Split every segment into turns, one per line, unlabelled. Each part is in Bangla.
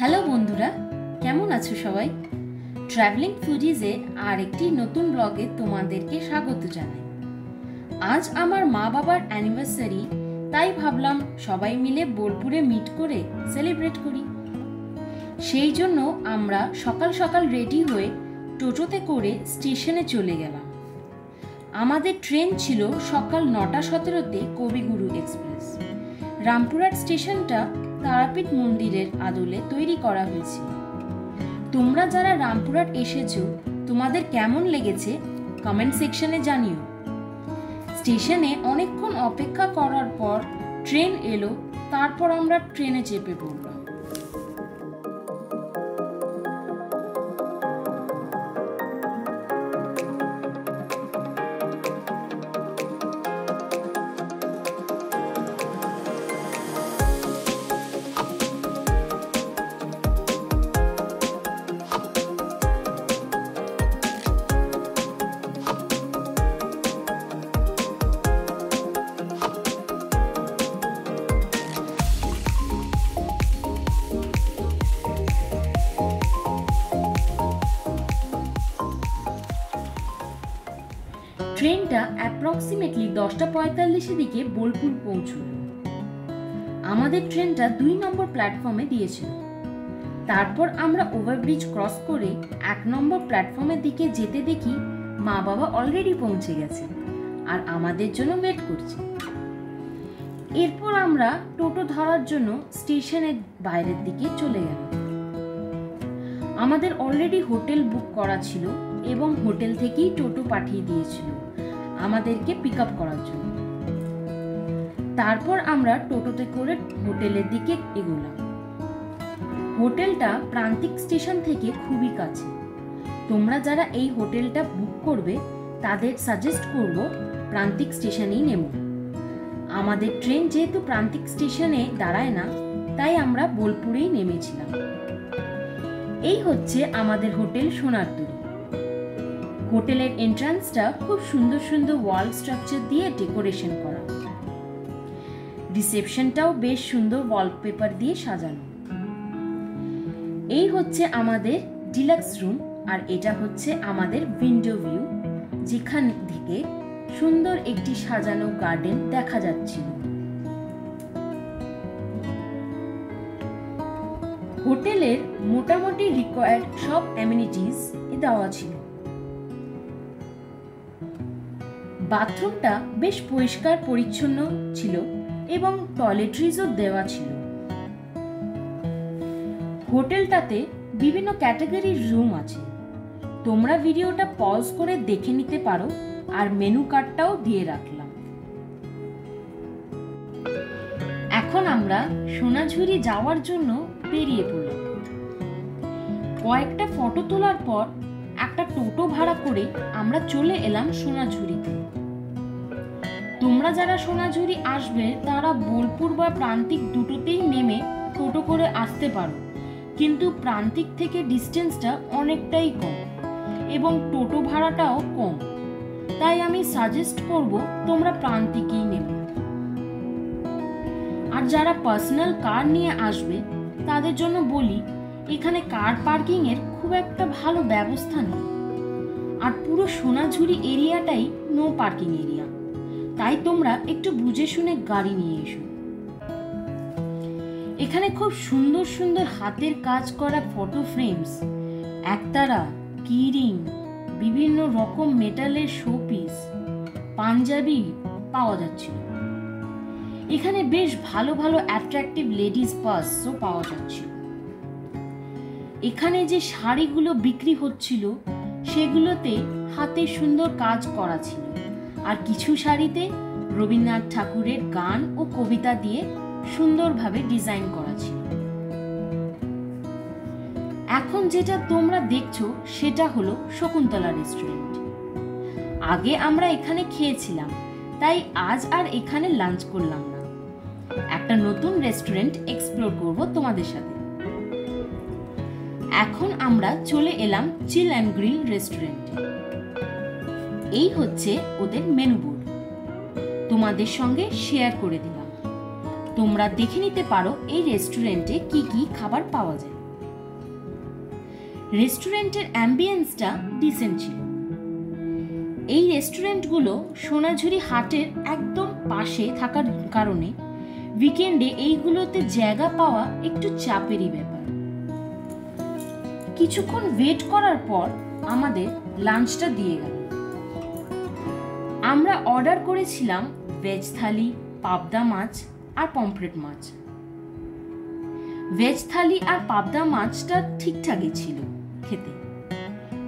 হ্যালো বন্ধুরা, কেমন আছো সবাই? ট্রাভেলিং ফুডিজে আর একটি নতুন ব্লগে তোমাদেরকে স্বাগত জানাই। আজ আমার মা বাবার অ্যানিভার্সারি, তাই ভাবলাম সবাই মিলে বোলপুরে মিট করে সেলিব্রেট করি। সেই জন্য আমরা সকাল সকাল রেডি হয়ে টোটোতে করে স্টেশনে চলে গেলাম। আমাদের ট্রেন ছিল সকাল 9:17 কবিগুরু এক্সপ্রেস। রামপুরহাট স্টেশনটা তারাপীঠ মন্দিরের আদলে তৈরি করা হয়েছে। তোমরা যারা রামপুরহাট এসেছো, তোমাদের কেমন লেগেছে কমেন্ট সেকশনে জানিও। স্টেশনে অনেকক্ষণ অপেক্ষা করার পর ট্রেন এলো, তারপর আমরা ট্রেনে চেপে পড়লাম। ট্রেনটা অ্যাপ্রক্সিমেটলি 10:45 দিকে বোলপুর পৌঁছল। আমাদের ট্রেনটা 2 নম্বর প্ল্যাটফর্মে দিয়েছিল। তারপর আমরা ওভারব্রিজ ক্রস করে 1 নম্বর প্ল্যাটফর্মের দিকে যেতে দেখি মা বাবা অলরেডি পৌঁছে গেছে আর আমাদের জন্য ওয়েট করছে। এরপর আমরা টোটো ধরার জন্য স্টেশনের বাইরের দিকে চলে গেলাম। আমাদের অলরেডি হোটেল বুক করা ছিল এবং হোটেল থেকেই টোটো পাঠিয়ে দিয়েছিল আমাদেরকে পিক আপ করার জন্য। তারপর আমরা টোটোতে করে হোটেলের দিকে এগোলাম। হোটেলটা প্রান্তিক স্টেশন থেকে খুবই কাছে। তোমরা যারা এই হোটেলটা বুক করবে তাদের সাজেস্ট করব প্রান্তিক স্টেশনেই নেব। আমাদের ট্রেন যেহেতু প্রান্তিক স্টেশনে দাঁড়ায় না, তাই আমরা বোলপুরেই নেমেছিলাম। এই হচ্ছে আমাদের হোটেল সোনারতরী। হোটেলের এন্ট্রান্সটা খুব সুন্দর সুন্দর ওয়াল স্ট্রাকচার দিয়ে ডেকোরেশন করা। রিসেপশনটাও বেশ সুন্দর ওয়ালপেপার দিয়ে সাজানো। এই হচ্ছে আমাদের ডিলাক্স রুম, আর এটা হচ্ছে আমাদের উইন্ডো ভিউ, যেখান থেকে সুন্দর একটি সাজানো গার্ডেন দেখা যাচ্ছিল। হোটেলের মোটামুটি রিকোয়ার্ড সব অ্যামিনিটিস দেওয়া ছিল। বাথরুমটা বেশ পরিষ্কার পরিচ্ছন্ন ছিল এবং টয়লেট্রিজও দেওয়া ছিল। হোটেলটাতে বিভিন্ন ক্যাটাগরির রুম আছে। তোমরা ভিডিওটা পজ করে দেখে নিতে পারো, আর মেনু কার্ডটাও দিয়ে রাখলাম। এখন আমরা সোনাঝুরি যাওয়ার জন্য বেরিয়ে পড়লাম। কয়েকটা ফটো তোলার পর একটা টোটো ভাড়া করে আমরা চলে এলাম সোনাঝুরিতে। তোমরা যারা সোনাঝুরি আসবে তারা বোলপুর বা প্রান্তিক দুটোতেই নেমে টোটো করে আসতে পারো, কিন্তু প্রান্তিক থেকে ডিস্টেন্সটা অনেকটাই কম এবং টোটো ভাড়াটাও কম, তাই আমি সাজেস্ট করব তোমরা প্রান্তিকেই নেবে। আর যারা পার্সোনাল কার নিয়ে আসবে তাদের জন্য বলি, এখানে কার পার্কিং এর খুব একটা ভালো ব্যবস্থা নেই, আর পুরো সোনাঝুরি এরিয়াটাই নো পার্কিং এরিয়া, তাই তোমরা একটু বুঝে শুনে গাড়ি নিয়ে এসো। এখানে খুব সুন্দর সুন্দর হাতের কাজ করা ফটো ফ্রেমস, একতারা, কিরিং, বিভিন্ন রকম মেটালের শোপিস, পাঞ্জাবি পাওয়া যাচ্ছিল। এখানে বেশ ভালো ভালো অ্যাট্রাকটিভ লেডিস পার্সও পাওয়া যাচ্ছিল। এখানে যে শাড়িগুলো বিক্রি হচ্ছিল সেগুলোতে হাতে সুন্দর কাজ করা ছিল, আর কিছু শাড়িতে রবীন্দ্রনাথ ঠাকুরের গান ও কবিতা দিয়ে সুন্দরভাবে ডিজাইন করা ছিল। এখন যেটা তোমরা দেখছো সেটা হলো শকুন্তলা রেস্টুরেন্ট। আগে আমরা এখানে খেয়েছিলাম, তাই আজ আর এখানে লাঞ্চ করলাম না। একটা নতুন রেস্টুরেন্ট এক্সপ্লোর করব তোমাদের সাথে। এখন আমরা চলে এলাম চিল অ্যান্ড গ্রিল রেস্টুরেন্টে। এই হচ্ছে ওদের মেনু বোর্ড, তোমাদের সঙ্গে শেয়ার করে দিলাম। তোমরা দেখে নিতে পারো এই রেস্টুরেন্টে কি কি খাবার পাওয়া যায়। রেস্টুরেন্টের অ্যাম্বিয়েন্সটা ডিসেন্ট ছিল। এই রেস্টুরেন্টগুলো সোনাঝুরি হাটের একদম পাশে থাকার কারণে উইকেন্ডে এইগুলোতে জায়গা পাওয়া একটু চাপেরই ব্যাপার। কিছুক্ষণ ওয়েট করার পর আমাদের লাঞ্চটা দিয়ে গেল। আমরা অর্ডার করেছিলাম ভেজ থালি, পাবদা মাছ আর পমফ্রেট মাছ। ভেজ থালি আর পাবদা মাছটা ঠিকঠাকই ছিল খেতে,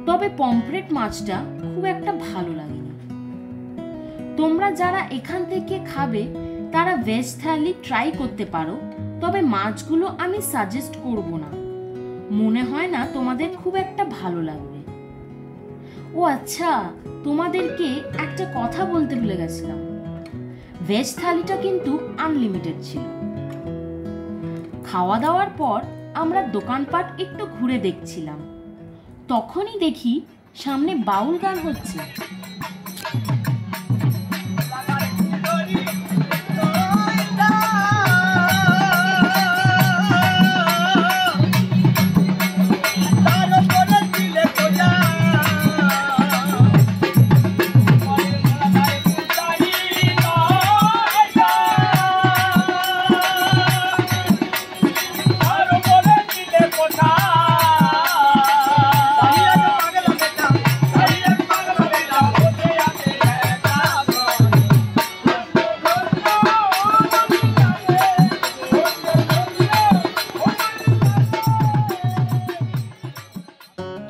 তবে পমফ্রেট মাছটা খুব একটা ভালো লাগেনি। তোমরা যারা এখান থেকে খাবে তারা ভেজ থালি ট্রাই করতে পারো, তবে মাছগুলো আমি সাজেস্ট করব না, মনে হয় না তোমাদের খুব একটা ভালো লাগবে। ও আচ্ছা, তোমাদেরকে একটা কথা বলতে ভুলে গেছিলাম, ভেজ থালিটা কিন্তু আনলিমিটেড ছিল। খাওয়া দাওয়ার পর আমরা দোকানপাট একটু ঘুরে দেখছিলাম, তখনই দেখি সামনে বাউল গান হচ্ছে।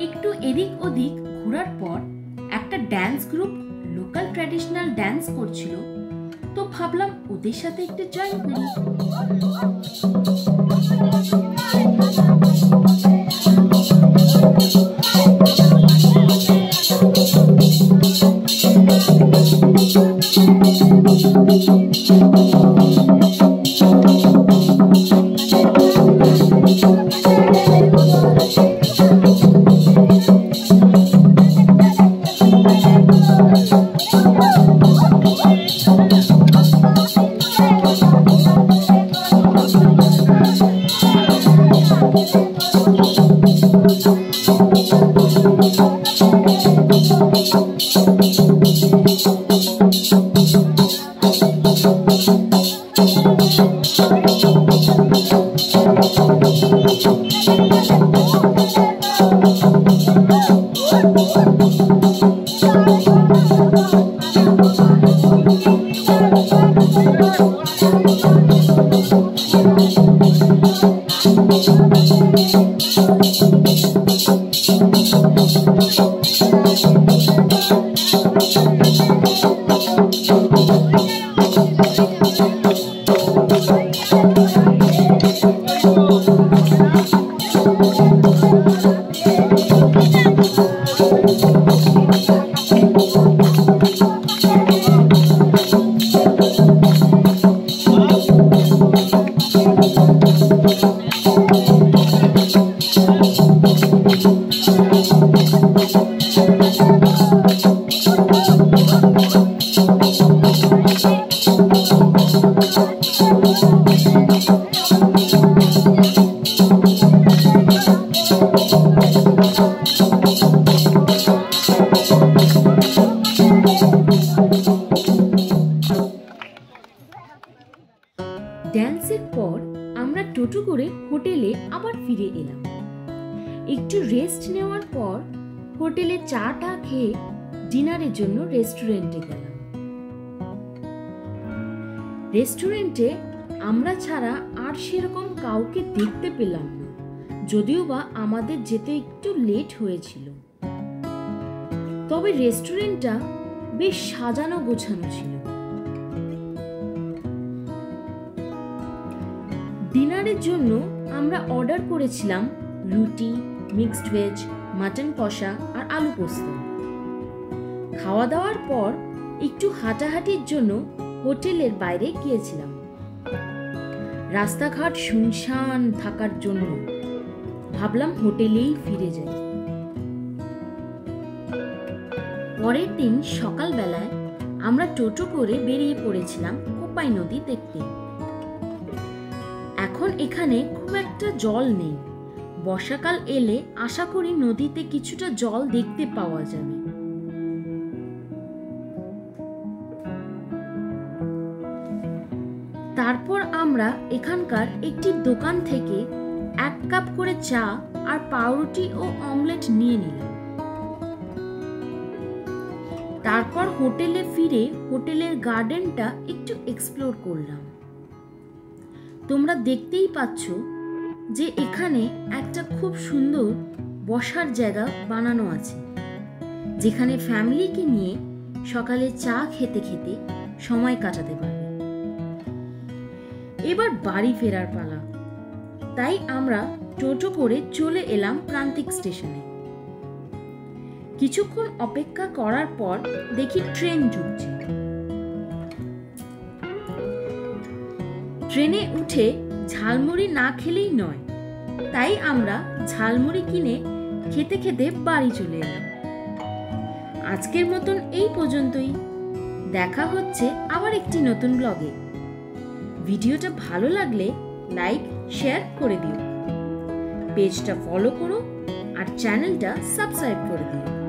একটু এদিক ওদিক ঘোরার পর একটা dance group local traditional dance করছিল, তো ভাবলাম ওদের সাথে একটু জয়েন করি। ড্যান্সের পর আমরা টোটো করে হোটেলে আবার ফিরে এলাম। একটু রেস্ট নেওয়ার পর হোটেলে চাটা খেয়ে ডিনারের জন্য রেস্টুরেন্টে গেলাম। রেস্টুরেন্টে আমরা ছাড়া আর সেরকম কাউকে দেখতে পেলাম না, যদিও বা আমাদের যেতে একটু লেট হয়েছিল। তবে রেস্টুরেন্টটা বেশ সাজানো গোছানো ছিল। ডিনারের জন্য আমরা অর্ডার করেছিলাম রুটি, মিক্সড ভেজ, মাটন কষা আর আলু পোস্ত। খাওয়া দাওয়ার পর একটু হাঁটাহাঁটির জন্য হোটেলের বাইরে গিয়েছিলাম। রাস্তাঘাট শুনশান থাকার জন্য ভাবলাম হোটেলেই ফিরে যাই। পরের দিন সকালবেলায় আমরা টোটো করে বেরিয়ে পড়েছিলাম কোপাই নদী দেখতে। এখন এখানে খুব একটা জল নেই, বর্ষাকাল এলে আশা করি নদীতে কিছুটা জল দেখতে পাওয়া যাবে। তারপর আমরা এখানকার একটি দোকান থেকে 1 কাপ করে চা আর পাউরুটি ও অমলেট নিয়ে নিলাম। তারপর হোটেলে ফিরে হোটেলের গার্ডেনটা একটু এক্সপ্লোর করলাম। তোমরা দেখতেই পাচ্ছ যে এখানে একটা খুব সুন্দর বসার জায়গা বানানো আছে, যেখানে ফ্যামিলিকে নিয়ে সকালে চা খেতে খেতে সময় কাটাতে পারবে। এবার বাড়ি ফেরার পালা, তাই আমরা টোটো করে চলে এলাম প্রান্তিক স্টেশনে। কিছুক্ষণ অপেক্ষা করার পর দেখি ট্রেন ঢুকছে। ট্রেনে উঠে ঝালমুড়ি না খেলেই নয়, তাই আমরা ঝালমুড়ি কিনে খেতে খেতে বাড়ি চলে এলাম। আজকের মতন এই পর্যন্তই। দেখা হচ্ছে আবার একটি নতুন ব্লগে। ভিডিওটা ভালো লাগলে লাইক শেয়ার করে দিও, পেজটা ফলো করো আর চ্যানেলটা সাবস্ক্রাইব করে দিও।